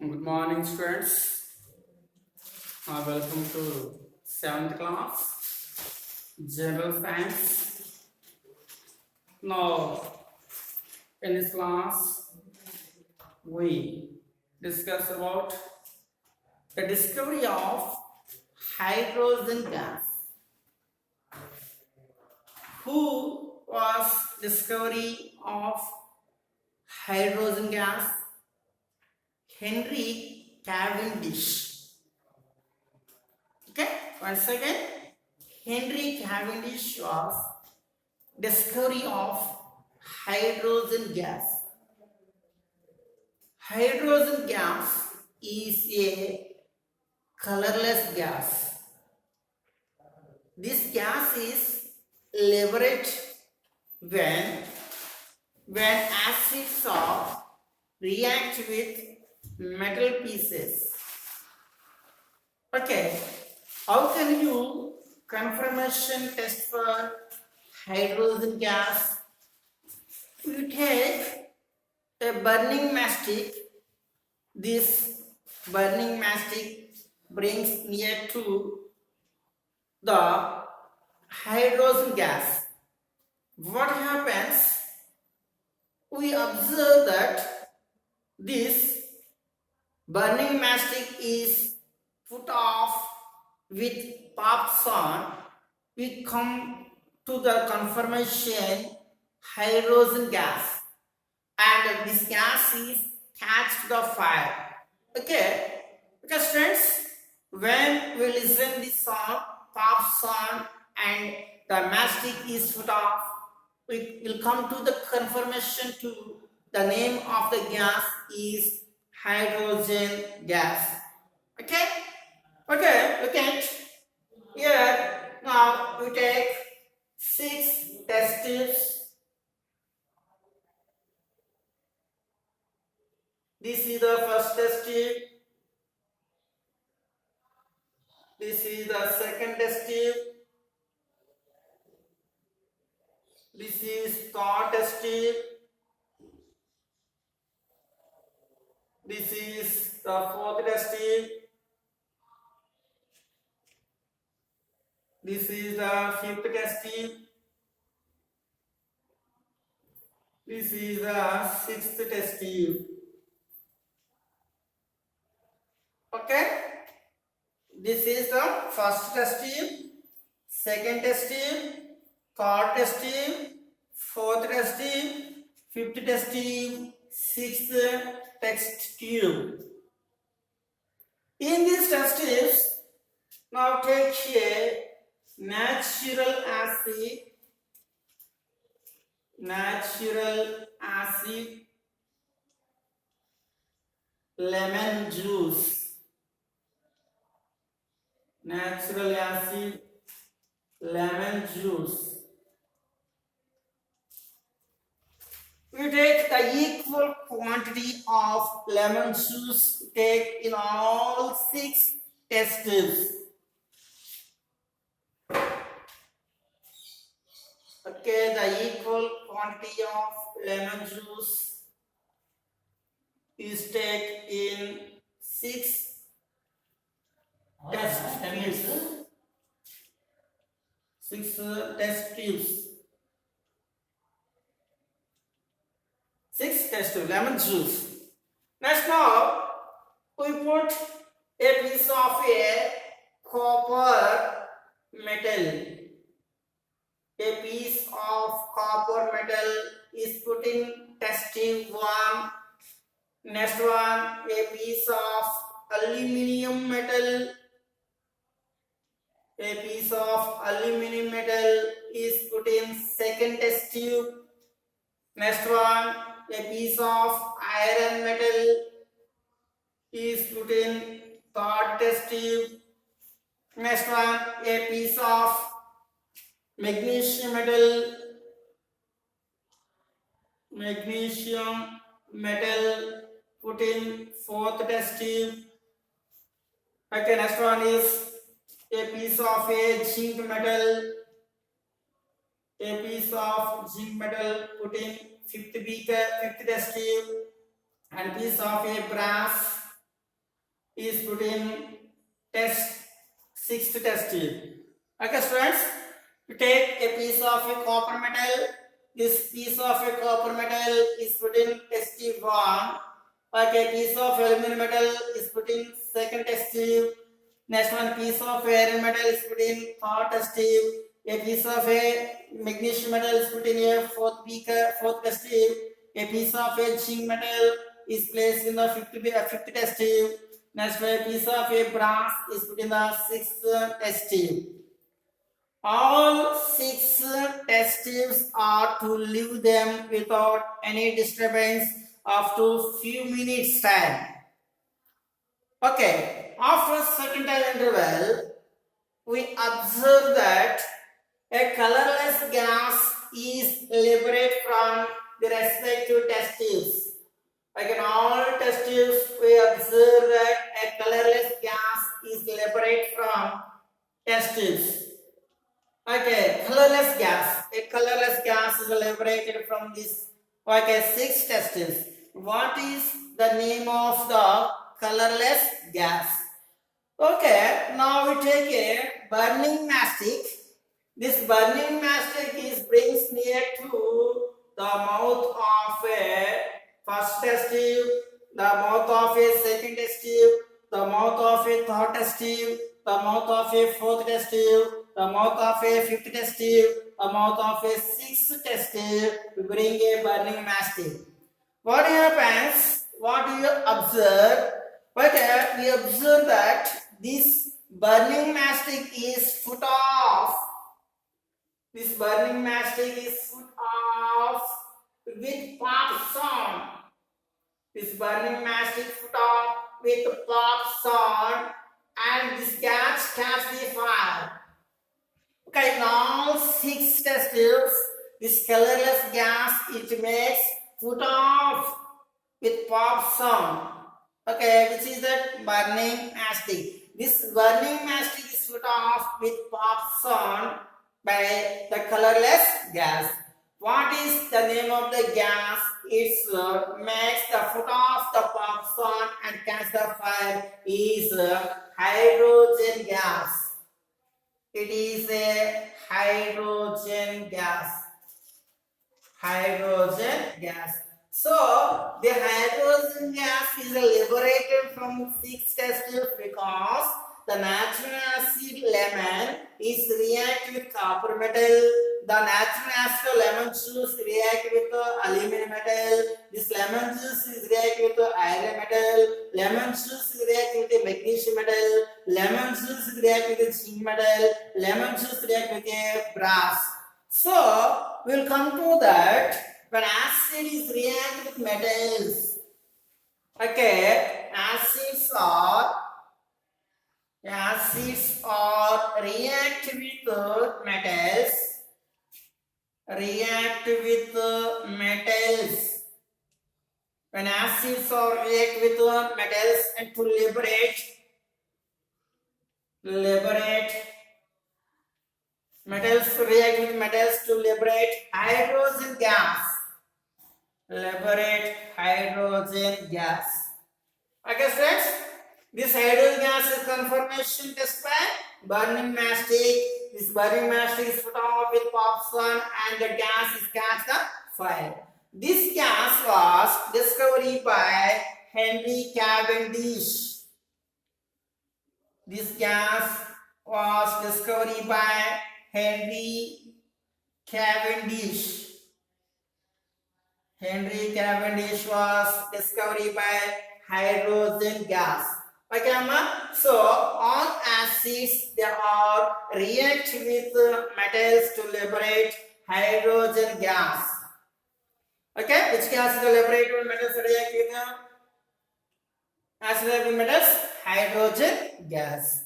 Good morning, students. Welcome to 7th class, General Science. Now, in this class, we discuss about the discovery of hydrogen gas. Who was discovery of hydrogen gas? Henry Cavendish. Okay, once again, Henry Cavendish was discovery of hydrogen gas. Hydrogen gas is a colorless gas. This gas is liberated when acids are react with metal pieces. Okay, how can you confirmation test for hydrogen gas? You take a burning mastic. This burning mastic brings near to the hydrogen gas. What happens? We observe that this burning mastic is put off with pops on. We come to the confirmation hydrogen gas, and this gas is catch the fire. Okay, because friends, when we listen this song, pop song, and the mastic is put off, we will come to the confirmation to the name of the gas is hydrogen gas. Okay, look at here. Now we take 6 test tubes. This is the first test tube. This is the second test tube. This is third test tube. This is the fourth test tube. This is the fifth test tube. This is the sixth test tube. Okay, this is the first test tube, second test tube, third test tube, fourth test tube, fifth test tube, sixth test tube. In these test tubes, now take a natural acid, lemon juice. Natural acid, lemon juice. We take the equal quantity of lemon juice, take in all 6 test tubes. Okay, the equal quantity of lemon juice is take in 6 test tubes. 6 test tubes. 6 test tubes, lemon juice. Next, now we put a piece of a copper metal. A piece of copper metal is put in test tube 1. Next one, a piece of aluminium metal. A piece of aluminium metal is put in second test tube. Next one, a piece of iron metal is put in third test tube. Next one, a piece of magnesium metal put in fourth test tube. Okay, next one is a piece of a zinc metal. A piece of zinc metal put in fifth test tube, and piece of a brass is put in test sixth test tube. Okay, students, you take a piece of a copper metal. This piece of a copper metal is put in test tube 1. Okay, piece of aluminum metal is put in second test tube. Next one, piece of iron metal is put in third test tube. A piece of a magnesium metal is put in a fourth test tube. A piece of a zinc metal is placed in the fifth test tube. Next, a piece of a brass is put in the sixth test tube. All 6 test tubes are to leave them without any disturbance up to few minutes time. Okay, after certain time interval, we observe that a colorless gas is liberated from the respective test tubes. Like in all test tubes, we observe that a colorless gas is liberated from test tubes. Okay, colorless gas. A colorless gas is liberated from this. Okay, 6 test tubes. What is the name of the colorless gas? Okay, now we take a burning mastic. This burning mastic is brings near to the mouth of a first test tube, the mouth of a second test tube, the mouth of a third test tube, the mouth of a fourth test tube, the mouth of a fifth test tube, the mouth of a sixth test tube. We bring a burning mastic. What happens? What do you observe? But we observe that this burning mastic is put off. This burning mastic is put off with pop sound. This burning mastic put off with pop sound, and this gas catches the fire. Okay, in all 6 test tubes, this colorless gas it makes put off with pop sound. Okay, which is that burning mastic. This burning mastic is put off with pop sound by the colorless gas. What is the name of the gas? It makes the put off the pop sound and catch the fire is hydrogen gas. It is a hydrogen gas. Hydrogen gas. So, the hydrogen gas is liberated from 6 test tubes because the natural acid lemon is react with copper metal. The natural acid of lemon juice react with aluminum metal. This lemon juice is react with iron metal. Lemon juice react with magnesium metal. Lemon juice react with zinc metal. Lemon juice react with brass. So, we will come to that. When acid is react with metals, okay, acids are react with metals, when acids are react with metals and to liberate metals react with metals to liberate hydrogen gas. Hydrogen gas. Okay, friends, this hydrogen gas is conformation test by burning mastic. This burning mastic is put off with popcorn and the gas is catch the fire. This gas was discovered by Henry Cavendish. This gas was discovered by Henry Cavendish. Henry Cavendish was discovered by hydrogen gas. Okay, so all acids they are react with metals to liberate hydrogen gas. Okay, which gas is liberated when metals react with acid with metals? Hydrogen gas.